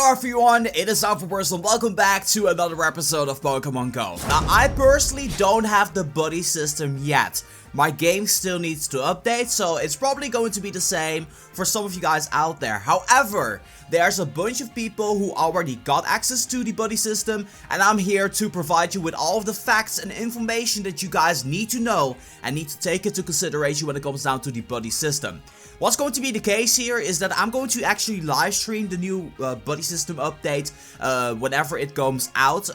Hello everyone, it is Alphabet and welcome back to another episode of Pokemon Go. Now I personally don't have the buddy system yet. My game still needs to update, so it's probably going to be the same for some of you guys out there. However, there's a bunch of people who already got access to the buddy system, and I'm here to provide you with all of the facts and information that you guys need to know and need to take into consideration when it comes down to the buddy system. What's going to be the case here is that I'm going to actually live stream the new buddy system update whenever it comes out.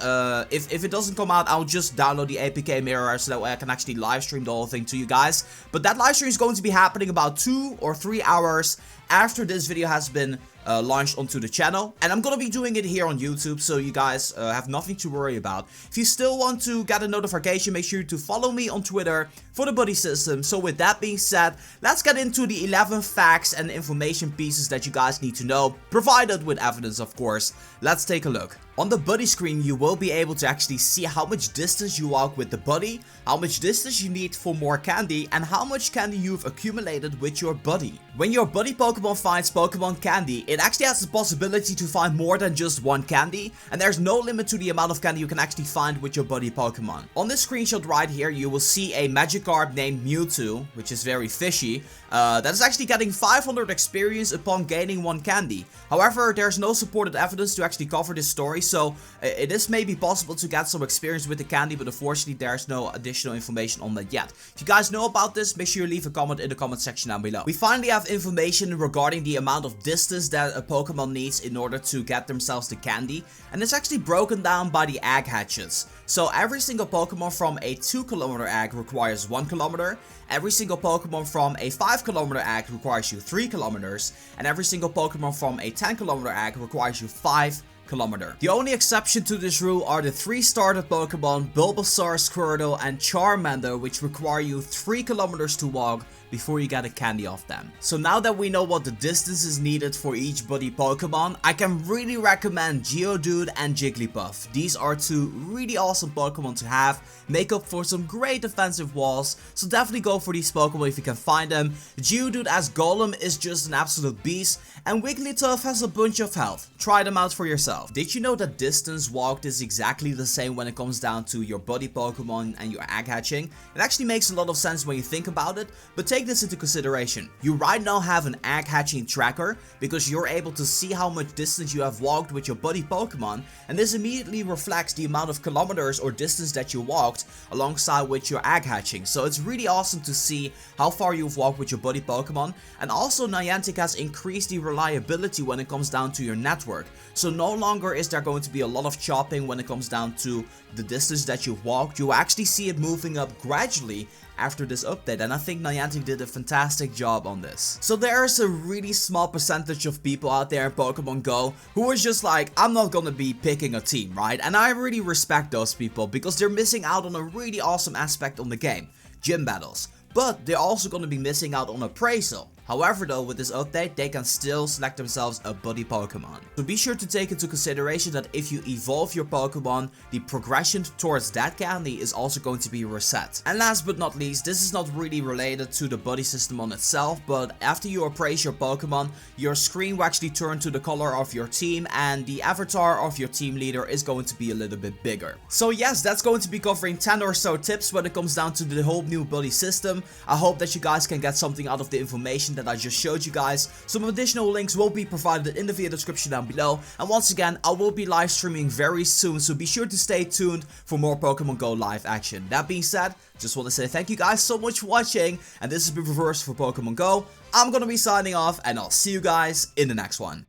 If it doesn't come out, I'll just download the APK mirror so that way I can actually live stream the whole thing to you guys. But that live stream is going to be happening about 2 or 3 hours after this video has been launched onto the channel, and I'm gonna be doing it here on YouTube, so you guys have nothing to worry about. If you still want to get a notification, make sure to follow me on Twitter for the buddy system. So with that being said, let's get into the 11 facts and information pieces that you guys need to know, provided with evidence of course. Let's take a look. On the buddy screen, you will be able to actually see how much distance you walk with the buddy, how much distance you need for more candy, and how much candy you've accumulated with your buddy. When your buddy Pokemon finds Pokemon candy, it actually has the possibility to find more than just one candy, and there's no limit to the amount of candy you can actually find with your buddy Pokemon. On this screenshot right here, you will see a Magikarp named Mewtwo, which is very fishy, that is actually getting 500 experience upon gaining one candy. However, there's no supported evidence to actually cover this story, so it is maybe possible to get some experience with the candy, but unfortunately there's no additional information on that yet. If you guys know about this, make sure you leave a comment in the comment section down below. We finally have information regarding the amount of distance that a Pokemon needs in order to get themselves the candy, and it's actually broken down by the egg hatches. So every single Pokemon from a 2km egg requires 1 kilometer, every single Pokemon from a 5km egg requires you 3 kilometers, and every single Pokemon from a 10km egg requires you 5 kilometer. The only exception to this rule are the 3 starter Pokemon Bulbasaur, Squirtle, and Charmander, which require you 3 kilometers to walk before you get a candy off them. So now that we know what the distance is needed for each buddy Pokemon, I can really recommend Geodude and Jigglypuff. These are 2 really awesome Pokemon to have, make up for some great defensive walls, so definitely go for these Pokemon if you can find them. Geodude as Golem is just an absolute beast, and Wigglytuff has a bunch of health. Try them out for yourself. Did you know that distance walked is exactly the same when it comes down to your buddy Pokemon and your egg hatching? It actually makes a lot of sense when you think about it, but take this into consideration. You right now have an egg hatching tracker because you're able to see how much distance you have walked with your buddy Pokemon, and this immediately reflects the amount of kilometers or distance that you walked alongside with your egg hatching. So it's really awesome to see how far you've walked with your buddy Pokemon, and also Niantic has increased the reliability when it comes down to your network. So no longer is there going to be a lot of chopping when it comes down to the distance that you've walked. You actually see it moving up gradually after this update, and I think Niantic did a fantastic job on this. So there's a really small percentage of people out there in Pokemon Go who are just like, I'm not gonna be picking a team, right? And I really respect those people because they're missing out on a really awesome aspect on the game, gym battles. But they're also gonna be missing out on appraisal. However though, with this update, they can still select themselves a buddy Pokemon. So be sure to take into consideration that if you evolve your Pokemon, the progression towards that candy is also going to be reset. And last but not least, this is not really related to the buddy system on itself, but after you appraise your Pokemon, your screen will actually turn to the color of your team, and the avatar of your team leader is going to be a little bit bigger. So yes, that's going to be covering 10 or so tips when it comes down to the whole new buddy system. I hope that you guys can get something out of the information that I just showed you guys. Some additional links will be provided in the video description down below, and once again I will be live streaming very soon, so be sure to stay tuned for more Pokemon Go live action. That being said, just want to say thank you guys so much for watching, and this has been Reverse for Pokemon Go. I'm gonna be signing off, and I'll see you guys in the next one.